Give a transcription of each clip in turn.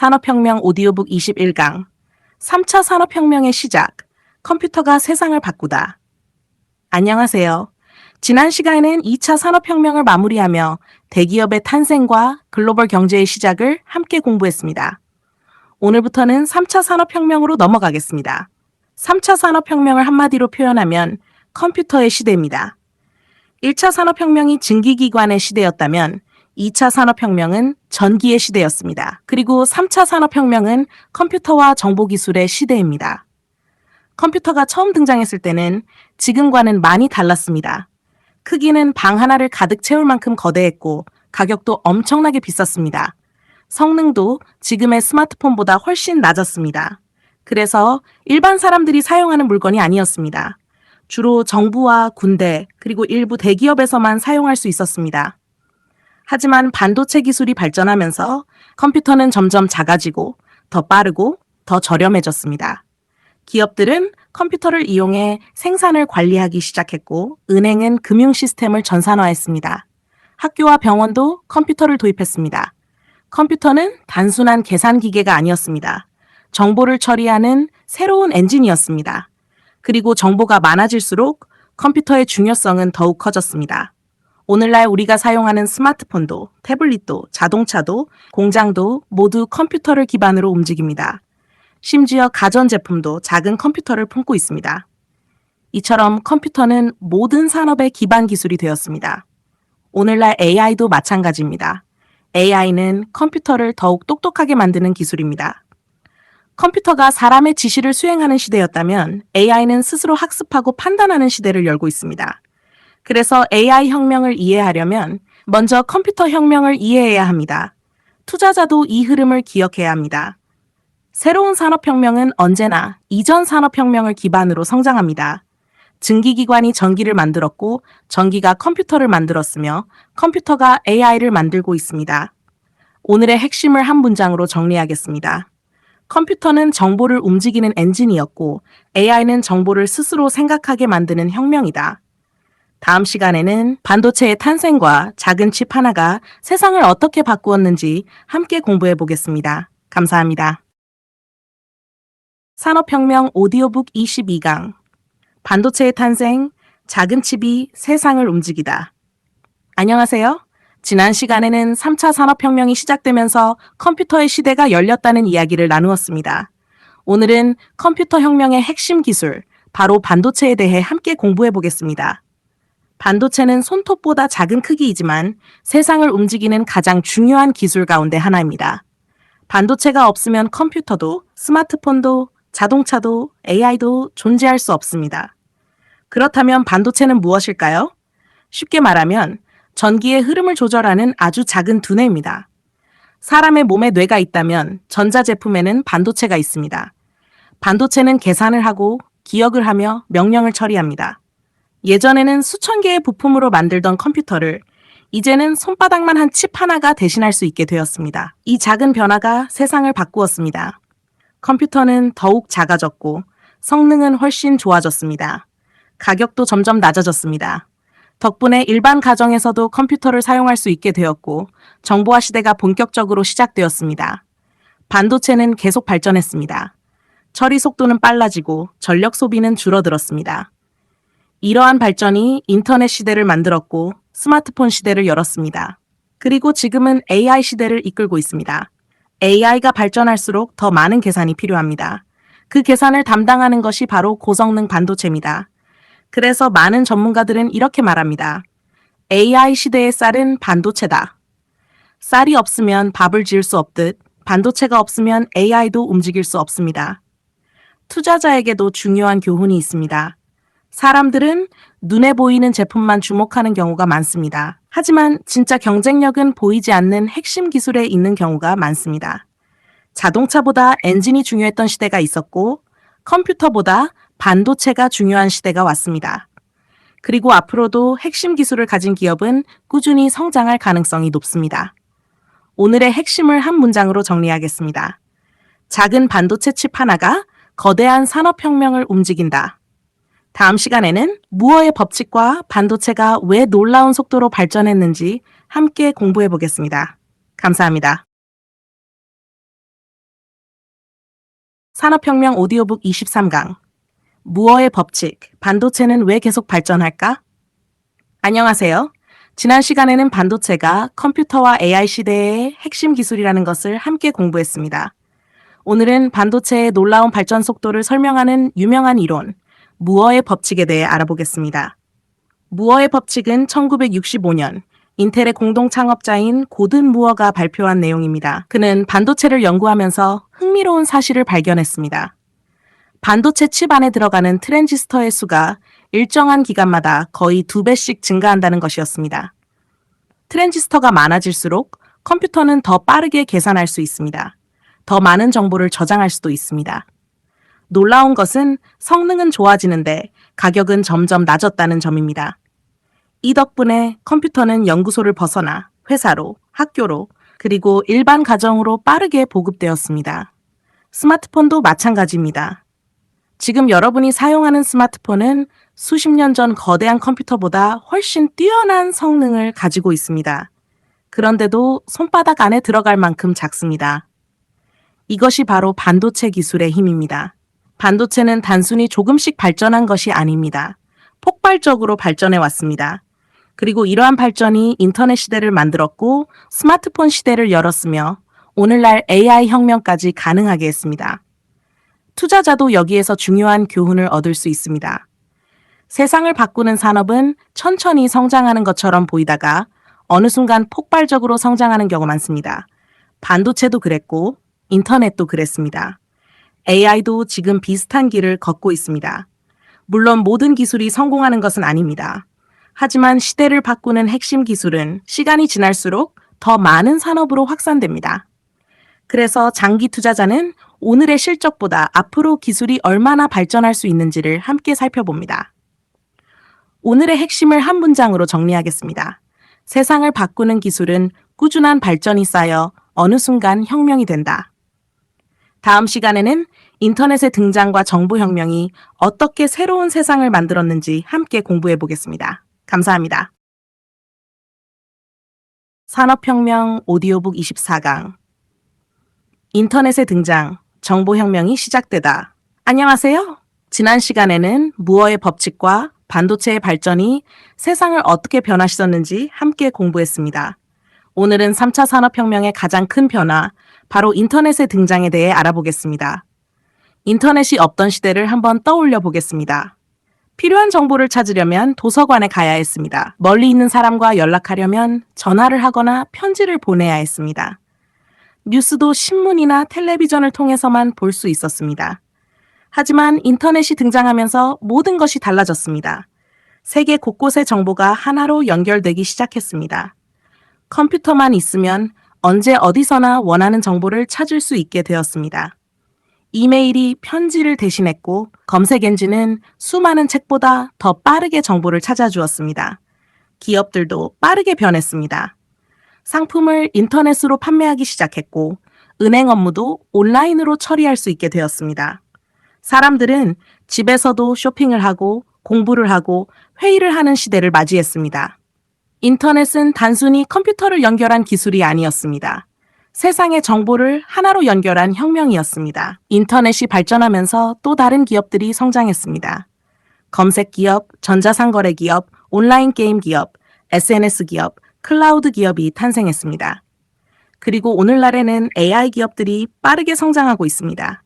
산업혁명 오디오북 21강 3차 산업혁명의 시작, 컴퓨터가 세상을 바꾸다. 안녕하세요. 지난 시간에는 2차 산업혁명을 마무리하며 대기업의 탄생과 글로벌 경제의 시작을 함께 공부했습니다. 오늘부터는 3차 산업혁명으로 넘어가겠습니다. 3차 산업혁명을 한마디로 표현하면 컴퓨터의 시대입니다. 1차 산업혁명이 증기기관의 시대였다면 2차 산업혁명은 전기의 시대였습니다. 그리고 3차 산업혁명은 컴퓨터와 정보기술의 시대입니다. 컴퓨터가 처음 등장했을 때는 지금과는 많이 달랐습니다. 크기는 방 하나를 가득 채울 만큼 거대했고 가격도 엄청나게 비쌌습니다. 성능도 지금의 스마트폰보다 훨씬 낮았습니다. 그래서 일반 사람들이 사용하는 물건이 아니었습니다. 주로 정부와 군대, 그리고 일부 대기업에서만 사용할 수 있었습니다. 하지만 반도체 기술이 발전하면서 컴퓨터는 점점 작아지고 더 빠르고 더 저렴해졌습니다. 기업들은 컴퓨터를 이용해 생산을 관리하기 시작했고 은행은 금융 시스템을 전산화했습니다. 학교와 병원도 컴퓨터를 도입했습니다. 컴퓨터는 단순한 계산 기계가 아니었습니다. 정보를 처리하는 새로운 엔진이었습니다. 그리고 정보가 많아질수록 컴퓨터의 중요성은 더욱 커졌습니다. 오늘날 우리가 사용하는 스마트폰도, 태블릿도, 자동차도, 공장도 모두 컴퓨터를 기반으로 움직입니다. 심지어 가전제품도 작은 컴퓨터를 품고 있습니다. 이처럼 컴퓨터는 모든 산업의 기반 기술이 되었습니다. 오늘날 AI도 마찬가지입니다. AI는 컴퓨터를 더욱 똑똑하게 만드는 기술입니다. 컴퓨터가 사람의 지시를 수행하는 시대였다면 AI는 스스로 학습하고 판단하는 시대를 열고 있습니다. 그래서 AI 혁명을 이해하려면 먼저 컴퓨터 혁명을 이해해야 합니다. 투자자도 이 흐름을 기억해야 합니다. 새로운 산업혁명은 언제나 이전 산업혁명을 기반으로 성장합니다. 증기기관이 전기를 만들었고 전기가 컴퓨터를 만들었으며 컴퓨터가 AI를 만들고 있습니다. 오늘의 핵심을 한 문장으로 정리하겠습니다. 컴퓨터는 정보를 움직이는 엔진이었고 AI는 정보를 스스로 생각하게 만드는 혁명이다. 다음 시간에는 반도체의 탄생과 작은 칩 하나가 세상을 어떻게 바꾸었는지 함께 공부해 보겠습니다. 감사합니다. 산업혁명 오디오북 22강 반도체의 탄생, 작은 칩이 세상을 움직이다. 안녕하세요. 지난 시간에는 3차 산업혁명이 시작되면서 컴퓨터의 시대가 열렸다는 이야기를 나누었습니다. 오늘은 컴퓨터 혁명의 핵심 기술, 바로 반도체에 대해 함께 공부해 보겠습니다. 반도체는 손톱보다 작은 크기이지만 세상을 움직이는 가장 중요한 기술 가운데 하나입니다. 반도체가 없으면 컴퓨터도, 스마트폰도, 자동차도, AI도 존재할 수 없습니다. 그렇다면 반도체는 무엇일까요? 쉽게 말하면 전기의 흐름을 조절하는 아주 작은 두뇌입니다. 사람의 몸에 뇌가 있다면 전자제품에는 반도체가 있습니다. 반도체는 계산을 하고 기억을 하며 명령을 처리합니다. 예전에는 수천 개의 부품으로 만들던 컴퓨터를 이제는 손바닥만 한 칩 하나가 대신할 수 있게 되었습니다. 이 작은 변화가 세상을 바꾸었습니다. 컴퓨터는 더욱 작아졌고 성능은 훨씬 좋아졌습니다. 가격도 점점 낮아졌습니다. 덕분에 일반 가정에서도 컴퓨터를 사용할 수 있게 되었고 정보화 시대가 본격적으로 시작되었습니다. 반도체는 계속 발전했습니다. 처리 속도는 빨라지고 전력 소비는 줄어들었습니다. 이러한 발전이 인터넷 시대를 만들었고 스마트폰 시대를 열었습니다. 그리고 지금은 AI 시대를 이끌고 있습니다. AI가 발전할수록 더 많은 계산이 필요합니다. 그 계산을 담당하는 것이 바로 고성능 반도체입니다. 그래서 많은 전문가들은 이렇게 말합니다. AI 시대의 쌀은 반도체다. 쌀이 없으면 밥을 지을 수 없듯 반도체가 없으면 AI도 움직일 수 없습니다. 투자자에게도 중요한 교훈이 있습니다. 사람들은 눈에 보이는 제품만 주목하는 경우가 많습니다. 하지만 진짜 경쟁력은 보이지 않는 핵심 기술에 있는 경우가 많습니다. 자동차보다 엔진이 중요했던 시대가 있었고 컴퓨터보다 반도체가 중요한 시대가 왔습니다. 그리고 앞으로도 핵심 기술을 가진 기업은 꾸준히 성장할 가능성이 높습니다. 오늘의 핵심을 한 문장으로 정리하겠습니다. 작은 반도체 칩 하나가 거대한 산업혁명을 움직인다. 다음 시간에는 무어의 법칙과 반도체가 왜 놀라운 속도로 발전했는지 함께 공부해 보겠습니다. 감사합니다. 산업혁명 오디오북 23강. 무어의 법칙, 반도체는 왜 계속 발전할까? 안녕하세요. 지난 시간에는 반도체가 컴퓨터와 AI 시대의 핵심 기술이라는 것을 함께 공부했습니다. 오늘은 반도체의 놀라운 발전 속도를 설명하는 유명한 이론, 무어의 법칙에 대해 알아보겠습니다. 무어의 법칙은 1965년 인텔의 공동 창업자인 고든 무어가 발표한 내용입니다. 그는 반도체를 연구하면서 흥미로운 사실을 발견했습니다. 반도체 칩 안에 들어가는 트랜지스터의 수가 일정한 기간마다 거의 2배씩 증가한다는 것이었습니다. 트랜지스터가 많아질수록 컴퓨터는 더 빠르게 계산할 수 있습니다. 더 많은 정보를 저장할 수도 있습니다. 놀라운 것은 성능은 좋아지는데 가격은 점점 낮았다는 점입니다. 이 덕분에 컴퓨터는 연구소를 벗어나 회사로, 학교로, 그리고 일반 가정으로 빠르게 보급되었습니다. 스마트폰도 마찬가지입니다. 지금 여러분이 사용하는 스마트폰은 수십 년 전 거대한 컴퓨터보다 훨씬 뛰어난 성능을 가지고 있습니다. 그런데도 손바닥 안에 들어갈 만큼 작습니다. 이것이 바로 반도체 기술의 힘입니다. 반도체는 단순히 조금씩 발전한 것이 아닙니다. 폭발적으로 발전해 왔습니다. 그리고 이러한 발전이 인터넷 시대를 만들었고 스마트폰 시대를 열었으며 오늘날 AI 혁명까지 가능하게 했습니다. 투자자도 여기에서 중요한 교훈을 얻을 수 있습니다. 세상을 바꾸는 산업은 천천히 성장하는 것처럼 보이다가 어느 순간 폭발적으로 성장하는 경우가 많습니다. 반도체도 그랬고 인터넷도 그랬습니다. AI도 지금 비슷한 길을 걷고 있습니다. 물론 모든 기술이 성공하는 것은 아닙니다. 하지만 시대를 바꾸는 핵심 기술은 시간이 지날수록 더 많은 산업으로 확산됩니다. 그래서 장기 투자자는 오늘의 실적보다 앞으로 기술이 얼마나 발전할 수 있는지를 함께 살펴봅니다. 오늘의 핵심을 한 문장으로 정리하겠습니다. 세상을 바꾸는 기술은 꾸준한 발전이 쌓여 어느 순간 혁명이 된다. 다음 시간에는 인터넷의 등장과 정보혁명이 어떻게 새로운 세상을 만들었는지 함께 공부해 보겠습니다. 감사합니다. 산업혁명 오디오북 24강. 인터넷의 등장, 정보혁명이 시작되다. 안녕하세요. 지난 시간에는 무어의 법칙과 반도체의 발전이 세상을 어떻게 변화시켰는지 함께 공부했습니다. 오늘은 3차 산업혁명의 가장 큰 변화, 바로 인터넷의 등장에 대해 알아보겠습니다. 인터넷이 없던 시대를 한번 떠올려 보겠습니다. 필요한 정보를 찾으려면 도서관에 가야 했습니다. 멀리 있는 사람과 연락하려면 전화를 하거나 편지를 보내야 했습니다. 뉴스도 신문이나 텔레비전을 통해서만 볼 수 있었습니다. 하지만 인터넷이 등장하면서 모든 것이 달라졌습니다. 세계 곳곳의 정보가 하나로 연결되기 시작했습니다. 컴퓨터만 있으면 언제 어디서나 원하는 정보를 찾을 수 있게 되었습니다. 이메일이 편지를 대신했고 검색 엔진은 수많은 책보다 더 빠르게 정보를 찾아주었습니다. 기업들도 빠르게 변했습니다. 상품을 인터넷으로 판매하기 시작했고 은행 업무도 온라인으로 처리할 수 있게 되었습니다. 사람들은 집에서도 쇼핑을 하고 공부를 하고 회의를 하는 시대를 맞이했습니다. 인터넷은 단순히 컴퓨터를 연결한 기술이 아니었습니다. 세상의 정보를 하나로 연결한 혁명이었습니다. 인터넷이 발전하면서 또 다른 기업들이 성장했습니다. 검색 기업, 전자상거래 기업, 온라인 게임 기업, SNS 기업, 클라우드 기업이 탄생했습니다. 그리고 오늘날에는 AI 기업들이 빠르게 성장하고 있습니다.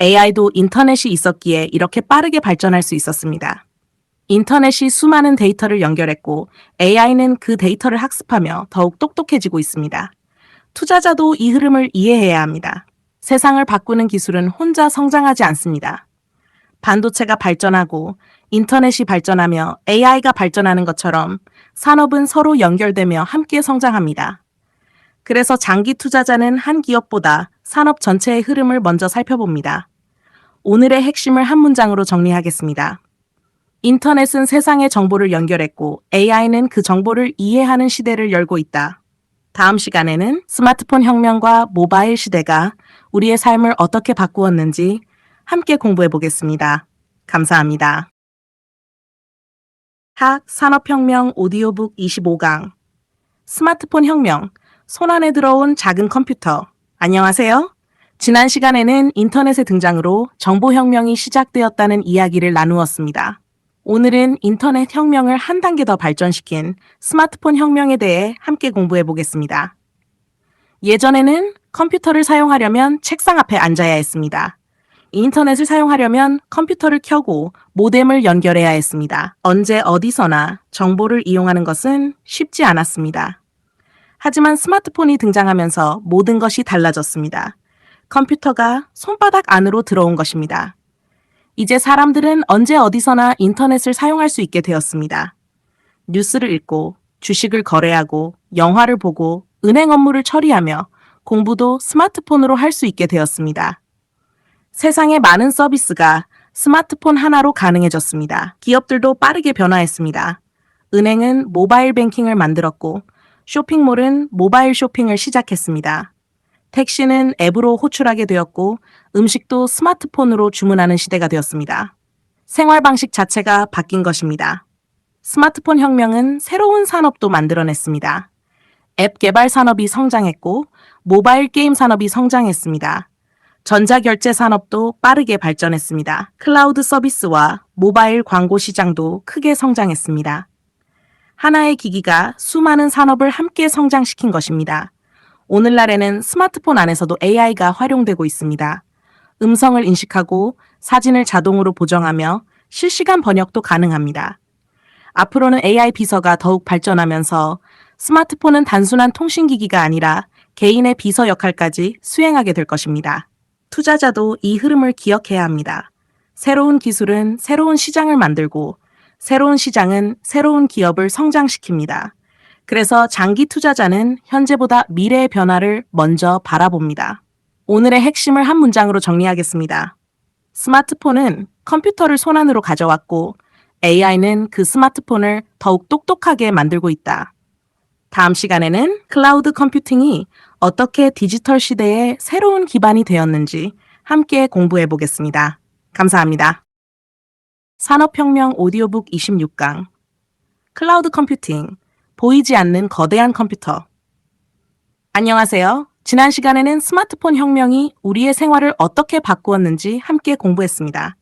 AI도 인터넷이 있었기에 이렇게 빠르게 발전할 수 있었습니다. 인터넷이 수많은 데이터를 연결했고 AI는 그 데이터를 학습하며 더욱 똑똑해지고 있습니다. 투자자도 이 흐름을 이해해야 합니다. 세상을 바꾸는 기술은 혼자 성장하지 않습니다. 반도체가 발전하고 인터넷이 발전하며 AI가 발전하는 것처럼 산업은 서로 연결되며 함께 성장합니다. 그래서 장기 투자자는 한 기업보다 산업 전체의 흐름을 먼저 살펴봅니다. 오늘의 핵심을 한 문장으로 정리하겠습니다. 인터넷은 세상의 정보를 연결했고 AI는 그 정보를 이해하는 시대를 열고 있다. 다음 시간에는 스마트폰 혁명과 모바일 시대가 우리의 삶을 어떻게 바꾸었는지 함께 공부해 보겠습니다. 감사합니다. 학 산업혁명 오디오북 25강. 스마트폰 혁명, 손안에 들어온 작은 컴퓨터. 안녕하세요. 지난 시간에는 인터넷의 등장으로 정보혁명이 시작되었다는 이야기를 나누었습니다. 오늘은 인터넷 혁명을 한 단계 더 발전시킨 스마트폰 혁명에 대해 함께 공부해 보겠습니다. 예전에는 컴퓨터를 사용하려면 책상 앞에 앉아야 했습니다. 인터넷을 사용하려면 컴퓨터를 켜고 모뎀을 연결해야 했습니다. 언제 어디서나 정보를 이용하는 것은 쉽지 않았습니다. 하지만 스마트폰이 등장하면서 모든 것이 달라졌습니다. 컴퓨터가 손바닥 안으로 들어온 것입니다. 이제 사람들은 언제 어디서나 인터넷을 사용할 수 있게 되었습니다. 뉴스를 읽고, 주식을 거래하고, 영화를 보고, 은행 업무를 처리하며 공부도 스마트폰으로 할 수 있게 되었습니다. 세상의 많은 서비스가 스마트폰 하나로 가능해졌습니다. 기업들도 빠르게 변화했습니다. 은행은 모바일 뱅킹을 만들었고, 쇼핑몰은 모바일 쇼핑을 시작했습니다. 택시는 앱으로 호출하게 되었고, 음식도 스마트폰으로 주문하는 시대가 되었습니다. 생활 방식 자체가 바뀐 것입니다. 스마트폰 혁명은 새로운 산업도 만들어냈습니다. 앱 개발 산업이 성장했고, 모바일 게임 산업이 성장했습니다. 전자결제 산업도 빠르게 발전했습니다. 클라우드 서비스와 모바일 광고 시장도 크게 성장했습니다. 하나의 기기가 수많은 산업을 함께 성장시킨 것입니다. 오늘날에는 스마트폰 안에서도 AI가 활용되고 있습니다. 음성을 인식하고 사진을 자동으로 보정하며 실시간 번역도 가능합니다. 앞으로는 AI 비서가 더욱 발전하면서 스마트폰은 단순한 통신기기가 아니라 개인의 비서 역할까지 수행하게 될 것입니다. 투자자도 이 흐름을 기억해야 합니다. 새로운 기술은 새로운 시장을 만들고 새로운 시장은 새로운 기업을 성장시킵니다. 그래서 장기 투자자는 현재보다 미래의 변화를 먼저 바라봅니다. 오늘의 핵심을 한 문장으로 정리하겠습니다. 스마트폰은 컴퓨터를 손안으로 가져왔고 AI는 그 스마트폰을 더욱 똑똑하게 만들고 있다. 다음 시간에는 클라우드 컴퓨팅이 어떻게 디지털 시대의 새로운 기반이 되었는지 함께 공부해 보겠습니다. 감사합니다. 산업혁명 오디오북 26강 클라우드 컴퓨팅 보이지 않는 거대한 컴퓨터. 안녕하세요. 지난 시간에는 스마트폰 혁명이 우리의 생활을 어떻게 바꾸었는지 함께 공부했습니다.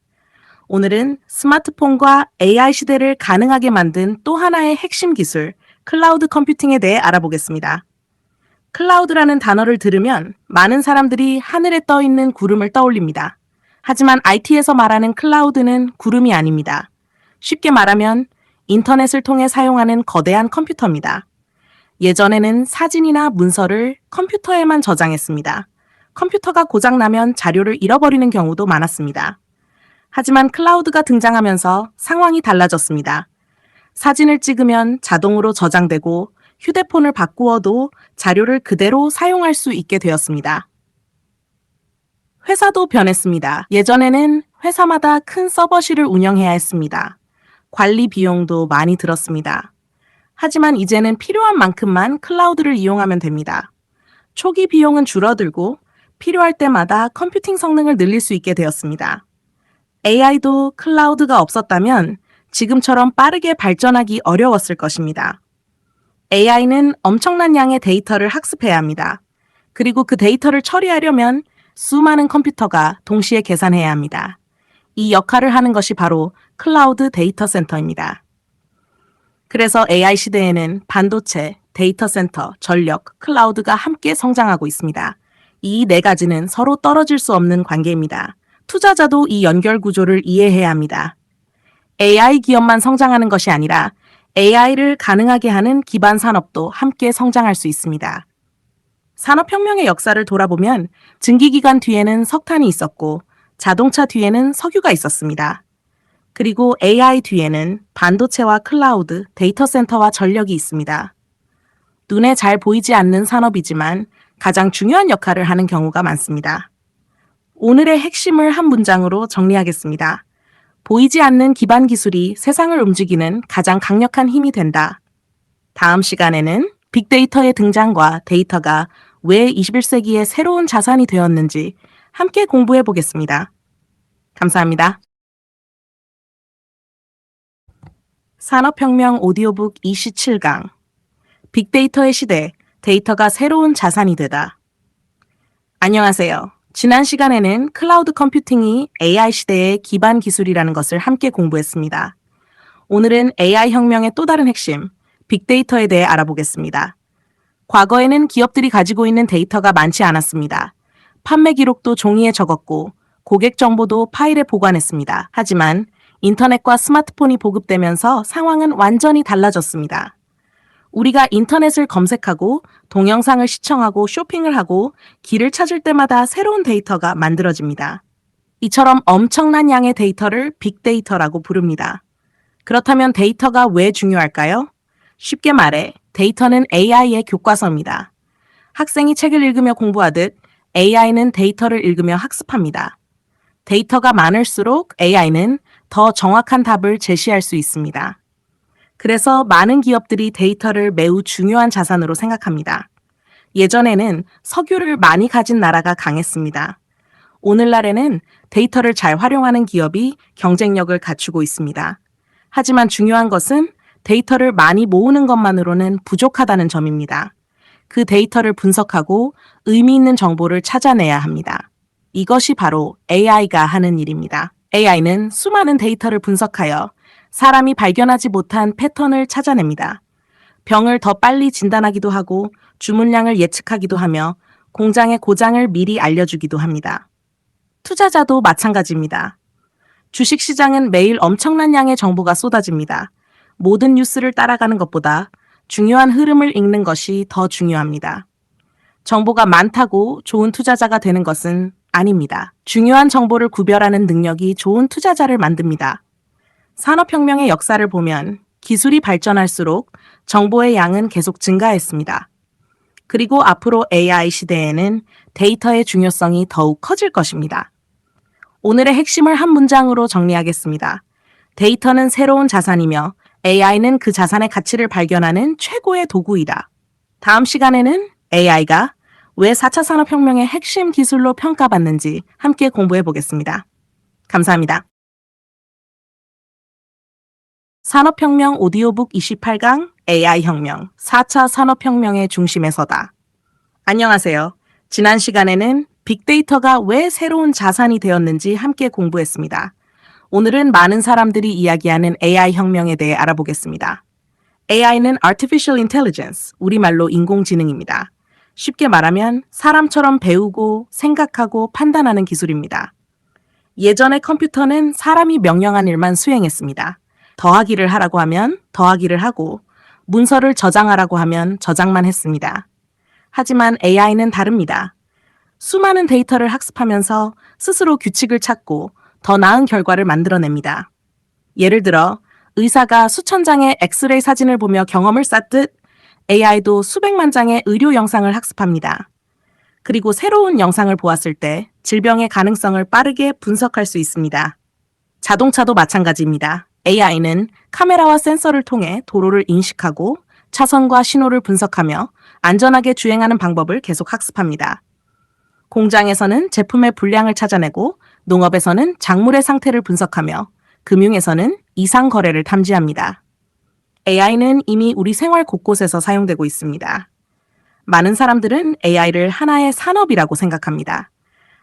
오늘은 스마트폰과 AI 시대를 가능하게 만든 또 하나의 핵심 기술, 클라우드 컴퓨팅에 대해 알아보겠습니다. 클라우드라는 단어를 들으면 많은 사람들이 하늘에 떠 있는 구름을 떠올립니다. 하지만 IT에서 말하는 클라우드는 구름이 아닙니다. 쉽게 말하면 인터넷을 통해 사용하는 거대한 컴퓨터입니다. 예전에는 사진이나 문서를 컴퓨터에만 저장했습니다. 컴퓨터가 고장나면 자료를 잃어버리는 경우도 많았습니다. 하지만 클라우드가 등장하면서 상황이 달라졌습니다. 사진을 찍으면 자동으로 저장되고 휴대폰을 바꾸어도 자료를 그대로 사용할 수 있게 되었습니다. 회사도 변했습니다. 예전에는 회사마다 큰 서버실을 운영해야 했습니다. 관리 비용도 많이 들었습니다. 하지만 이제는 필요한 만큼만 클라우드를 이용하면 됩니다. 초기 비용은 줄어들고 필요할 때마다 컴퓨팅 성능을 늘릴 수 있게 되었습니다. AI도 클라우드가 없었다면 지금처럼 빠르게 발전하기 어려웠을 것입니다. AI는 엄청난 양의 데이터를 학습해야 합니다. 그리고 그 데이터를 처리하려면 수많은 컴퓨터가 동시에 계산해야 합니다. 이 역할을 하는 것이 바로 클라우드 데이터 센터입니다. 그래서 AI 시대에는 반도체, 데이터 센터, 전력, 클라우드가 함께 성장하고 있습니다. 이 네 가지는 서로 떨어질 수 없는 관계입니다. 투자자도 이 연결 구조를 이해해야 합니다. AI 기업만 성장하는 것이 아니라 AI를 가능하게 하는 기반 산업도 함께 성장할 수 있습니다. 산업혁명의 역사를 돌아보면 증기기관 뒤에는 석탄이 있었고 자동차 뒤에는 석유가 있었습니다. 그리고 AI 뒤에는 반도체와 클라우드, 데이터 센터와 전력이 있습니다. 눈에 잘 보이지 않는 산업이지만 가장 중요한 역할을 하는 경우가 많습니다. 오늘의 핵심을 한 문장으로 정리하겠습니다. 보이지 않는 기반 기술이 세상을 움직이는 가장 강력한 힘이 된다. 다음 시간에는 빅데이터의 등장과 데이터가 왜 21세기의 새로운 자산이 되었는지 함께 공부해 보겠습니다. 감사합니다. 산업혁명 오디오북 27강 빅데이터의 시대, 데이터가 새로운 자산이 되다. 안녕하세요. 지난 시간에는 클라우드 컴퓨팅이 AI 시대의 기반 기술이라는 것을 함께 공부했습니다. 오늘은 AI 혁명의 또 다른 핵심, 빅데이터에 대해 알아보겠습니다. 과거에는 기업들이 가지고 있는 데이터가 많지 않았습니다. 판매 기록도 종이에 적었고 고객 정보도 파일에 보관했습니다. 하지만 인터넷과 스마트폰이 보급되면서 상황은 완전히 달라졌습니다. 우리가 인터넷을 검색하고 동영상을 시청하고 쇼핑을 하고 길을 찾을 때마다 새로운 데이터가 만들어집니다. 이처럼 엄청난 양의 데이터를 빅데이터라고 부릅니다. 그렇다면 데이터가 왜 중요할까요? 쉽게 말해 데이터는 AI의 교과서입니다. 학생이 책을 읽으며 공부하듯 AI는 데이터를 읽으며 학습합니다. 데이터가 많을수록 AI는 더 정확한 답을 제시할 수 있습니다. 그래서 많은 기업들이 데이터를 매우 중요한 자산으로 생각합니다. 예전에는 석유를 많이 가진 나라가 강했습니다. 오늘날에는 데이터를 잘 활용하는 기업이 경쟁력을 갖추고 있습니다. 하지만 중요한 것은 데이터를 많이 모으는 것만으로는 부족하다는 점입니다. 그 데이터를 분석하고 의미 있는 정보를 찾아내야 합니다. 이것이 바로 AI가 하는 일입니다. AI는 수많은 데이터를 분석하여 사람이 발견하지 못한 패턴을 찾아냅니다. 병을 더 빨리 진단하기도 하고 주문량을 예측하기도 하며 공장의 고장을 미리 알려주기도 합니다. 투자자도 마찬가지입니다. 주식시장은 매일 엄청난 양의 정보가 쏟아집니다. 모든 뉴스를 따라가는 것보다 중요한 흐름을 읽는 것이 더 중요합니다. 정보가 많다고 좋은 투자자가 되는 것은 아닙니다. 중요한 정보를 구별하는 능력이 좋은 투자자를 만듭니다. 산업혁명의 역사를 보면 기술이 발전할수록 정보의 양은 계속 증가했습니다. 그리고 앞으로 AI 시대에는 데이터의 중요성이 더욱 커질 것입니다. 오늘의 핵심을 한 문장으로 정리하겠습니다. 데이터는 새로운 자산이며 AI는 그 자산의 가치를 발견하는 최고의 도구이다. 다음 시간에는 AI가 왜 4차 산업혁명의 핵심 기술로 평가받는지 함께 공부해 보겠습니다. 감사합니다. 산업혁명 오디오북 28강 AI 혁명, 4차 산업혁명의 중심에 서다. 안녕하세요. 지난 시간에는 빅데이터가 왜 새로운 자산이 되었는지 함께 공부했습니다. 오늘은 많은 사람들이 이야기하는 AI 혁명에 대해 알아보겠습니다. AI는 Artificial Intelligence, 우리말로 인공지능입니다. 쉽게 말하면 사람처럼 배우고 생각하고 판단하는 기술입니다. 예전의 컴퓨터는 사람이 명령한 일만 수행했습니다. 더하기를 하라고 하면 더하기를 하고 문서를 저장하라고 하면 저장만 했습니다. 하지만 AI는 다릅니다. 수많은 데이터를 학습하면서 스스로 규칙을 찾고 더 나은 결과를 만들어냅니다. 예를 들어 의사가 수천 장의 엑스레이 사진을 보며 경험을 쌓듯 AI도 수백만 장의 의료 영상을 학습합니다. 그리고 새로운 영상을 보았을 때 질병의 가능성을 빠르게 분석할 수 있습니다. 자동차도 마찬가지입니다. AI는 카메라와 센서를 통해 도로를 인식하고 차선과 신호를 분석하며 안전하게 주행하는 방법을 계속 학습합니다. 공장에서는 제품의 불량을 찾아내고 농업에서는 작물의 상태를 분석하며 금융에서는 이상 거래를 탐지합니다. AI는 이미 우리 생활 곳곳에서 사용되고 있습니다. 많은 사람들은 AI를 하나의 산업이라고 생각합니다.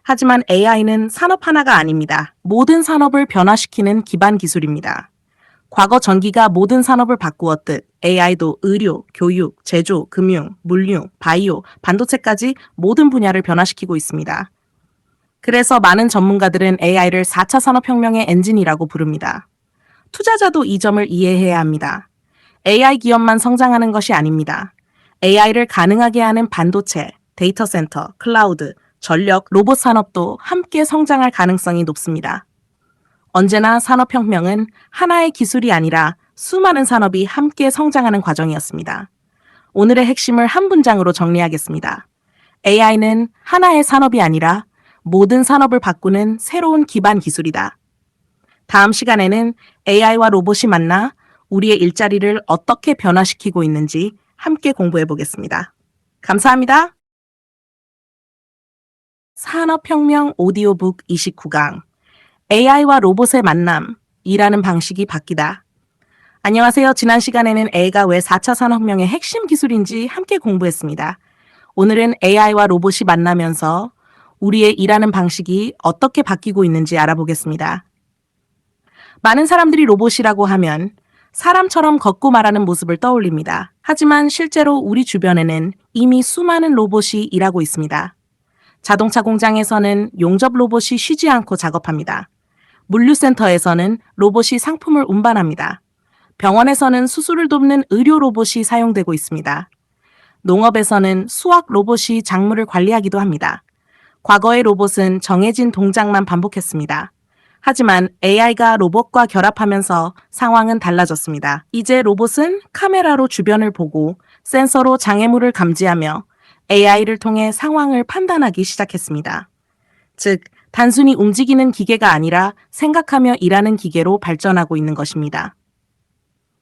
하지만 AI는 산업 하나가 아닙니다. 모든 산업을 변화시키는 기반 기술입니다. 과거 전기가 모든 산업을 바꾸었듯 AI도 의료, 교육, 제조, 금융, 물류, 바이오, 반도체까지 모든 분야를 변화시키고 있습니다. 그래서 많은 전문가들은 AI를 4차 산업혁명의 엔진이라고 부릅니다. 투자자도 이 점을 이해해야 합니다. AI 기업만 성장하는 것이 아닙니다. AI를 가능하게 하는 반도체, 데이터 센터, 클라우드, 전력, 로봇 산업도 함께 성장할 가능성이 높습니다. 언제나 산업혁명은 하나의 기술이 아니라 수많은 산업이 함께 성장하는 과정이었습니다. 오늘의 핵심을 한 문장으로 정리하겠습니다. AI는 하나의 산업이 아니라 모든 산업을 바꾸는 새로운 기반 기술이다. 다음 시간에는 AI와 로봇이 만나 우리의 일자리를 어떻게 변화시키고 있는지 함께 공부해 보겠습니다. 감사합니다. 산업혁명 오디오북 29강 AI와 로봇의 만남이라는 방식이 바뀌다. 안녕하세요. 지난 시간에는 AI가 왜 4차 산업혁명의 핵심 기술인지 함께 공부했습니다. 오늘은 AI와 로봇이 만나면서 우리의 일하는 방식이 어떻게 바뀌고 있는지 알아보겠습니다. 많은 사람들이 로봇이라고 하면 사람처럼 걷고 말하는 모습을 떠올립니다. 하지만 실제로 우리 주변에는 이미 수많은 로봇이 일하고 있습니다. 자동차 공장에서는 용접 로봇이 쉬지 않고 작업합니다. 물류센터에서는 로봇이 상품을 운반합니다. 병원에서는 수술을 돕는 의료 로봇이 사용되고 있습니다. 농업에서는 수확 로봇이 작물을 관리하기도 합니다. 과거의 로봇은 정해진 동작만 반복했습니다. 하지만 AI가 로봇과 결합하면서 상황은 달라졌습니다. 이제 로봇은 카메라로 주변을 보고 센서로 장애물을 감지하며 AI를 통해 상황을 판단하기 시작했습니다. 즉, 단순히 움직이는 기계가 아니라 생각하며 일하는 기계로 발전하고 있는 것입니다.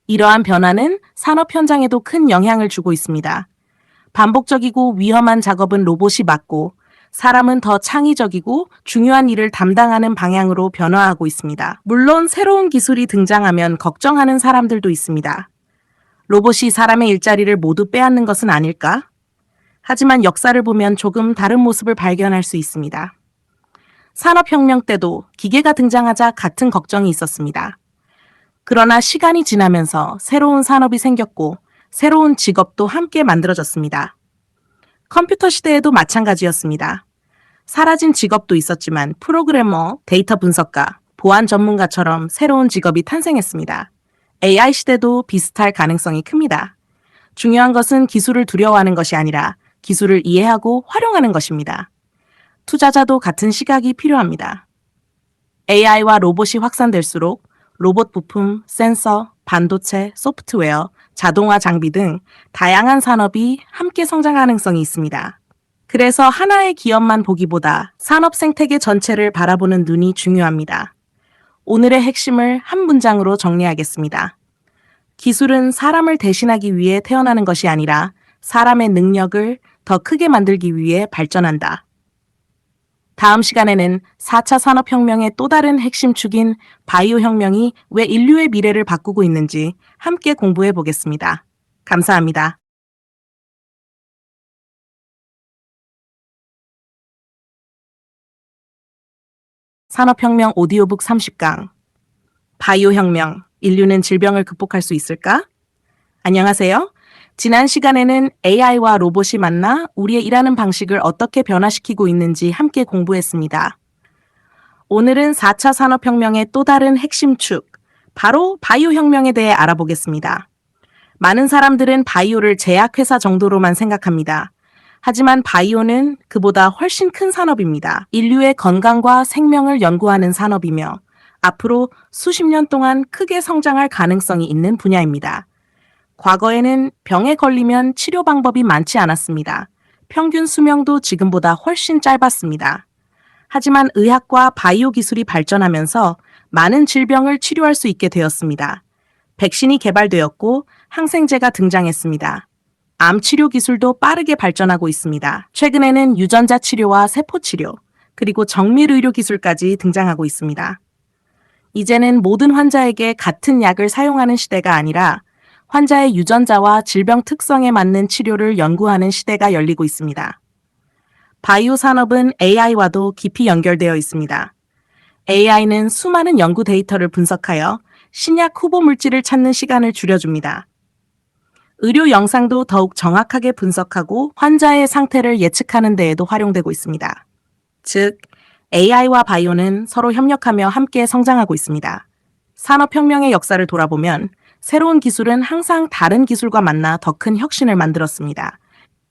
이러한 변화는 산업 현장에도 큰 영향을 주고 있습니다. 반복적이고 위험한 작업은 로봇이 맡고 사람은 더 창의적이고 중요한 일을 담당하는 방향으로 변화하고 있습니다. 물론 새로운 기술이 등장하면 걱정하는 사람들도 있습니다. 로봇이 사람의 일자리를 모두 빼앗는 것은 아닐까? 하지만 역사를 보면 조금 다른 모습을 발견할 수 있습니다. 산업혁명 때도 기계가 등장하자 같은 걱정이 있었습니다. 그러나 시간이 지나면서 새로운 산업이 생겼고 새로운 직업도 함께 만들어졌습니다. 컴퓨터 시대에도 마찬가지였습니다. 사라진 직업도 있었지만 프로그래머, 데이터 분석가, 보안 전문가처럼 새로운 직업이 탄생했습니다. AI 시대도 비슷할 가능성이 큽니다. 중요한 것은 기술을 두려워하는 것이 아니라 기술을 이해하고 활용하는 것입니다. 투자자도 같은 시각이 필요합니다. AI와 로봇이 확산될수록 로봇 부품, 센서, 반도체, 소프트웨어, 자동화 장비 등 다양한 산업이 함께 성장 가능성이 있습니다. 그래서 하나의 기업만 보기보다 산업 생태계 전체를 바라보는 눈이 중요합니다. 오늘의 핵심을 한 문장으로 정리하겠습니다. 기술은 사람을 대신하기 위해 태어나는 것이 아니라 사람의 능력을 더 크게 만들기 위해 발전한다. 다음 시간에는 4차 산업혁명의 또 다른 핵심 축인 바이오 혁명이 왜 인류의 미래를 바꾸고 있는지 함께 공부해 보겠습니다. 감사합니다. 산업혁명 오디오북 30강. 바이오 혁명, 인류는 질병을 극복할 수 있을까? 안녕하세요. 지난 시간에는 AI와 로봇이 만나 우리의 일하는 방식을 어떻게 변화시키고 있는지 함께 공부했습니다. 오늘은 4차 산업혁명의 또 다른 핵심 축, 바로 바이오 혁명에 대해 알아보겠습니다. 많은 사람들은 바이오를 제약회사 정도로만 생각합니다. 하지만 바이오는 그보다 훨씬 큰 산업입니다. 인류의 건강과 생명을 연구하는 산업이며 앞으로 수십 년 동안 크게 성장할 가능성이 있는 분야입니다. 과거에는 병에 걸리면 치료 방법이 많지 않았습니다. 평균 수명도 지금보다 훨씬 짧았습니다. 하지만 의학과 바이오 기술이 발전하면서 많은 질병을 치료할 수 있게 되었습니다. 백신이 개발되었고 항생제가 등장했습니다. 암 치료 기술도 빠르게 발전하고 있습니다. 최근에는 유전자 치료와 세포 치료, 그리고 정밀 의료 기술까지 등장하고 있습니다. 이제는 모든 환자에게 같은 약을 사용하는 시대가 아니라 환자의 유전자와 질병 특성에 맞는 치료를 연구하는 시대가 열리고 있습니다. 바이오 산업은 AI와도 깊이 연결되어 있습니다. AI는 수많은 연구 데이터를 분석하여 신약 후보 물질을 찾는 시간을 줄여줍니다. 의료 영상도 더욱 정확하게 분석하고 환자의 상태를 예측하는 데에도 활용되고 있습니다. 즉, AI와 바이오는 서로 협력하며 함께 성장하고 있습니다. 산업혁명의 역사를 돌아보면 새로운 기술은 항상 다른 기술과 만나 더 큰 혁신을 만들었습니다.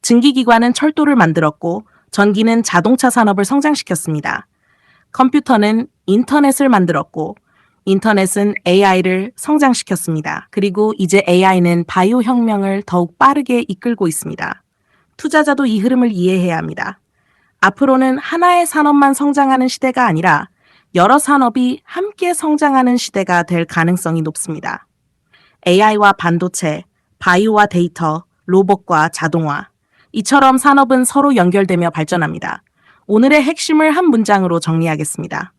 증기기관은 철도를 만들었고 전기는 자동차 산업을 성장시켰습니다. 컴퓨터는 인터넷을 만들었고 인터넷은 AI를 성장시켰습니다. 그리고 이제 AI는 바이오 혁명을 더욱 빠르게 이끌고 있습니다. 투자자도 이 흐름을 이해해야 합니다. 앞으로는 하나의 산업만 성장하는 시대가 아니라 여러 산업이 함께 성장하는 시대가 될 가능성이 높습니다. AI와 반도체, 바이오와 데이터, 로봇과 자동화. 이처럼 산업은 서로 연결되며 발전합니다. 오늘의 핵심을 한 문장으로 정리하겠습니다.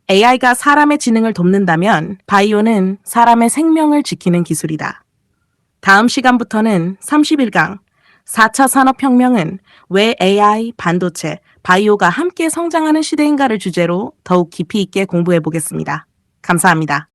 AI가 사람의 지능을 돕는다면 바이오는 사람의 생명을 지키는 기술이다. 다음 시간부터는 31강 4차 산업혁명은 왜 AI, 반도체, 바이오가 함께 성장하는 시대인가를 주제로 더욱 깊이 있게 공부해 보겠습니다. 감사합니다.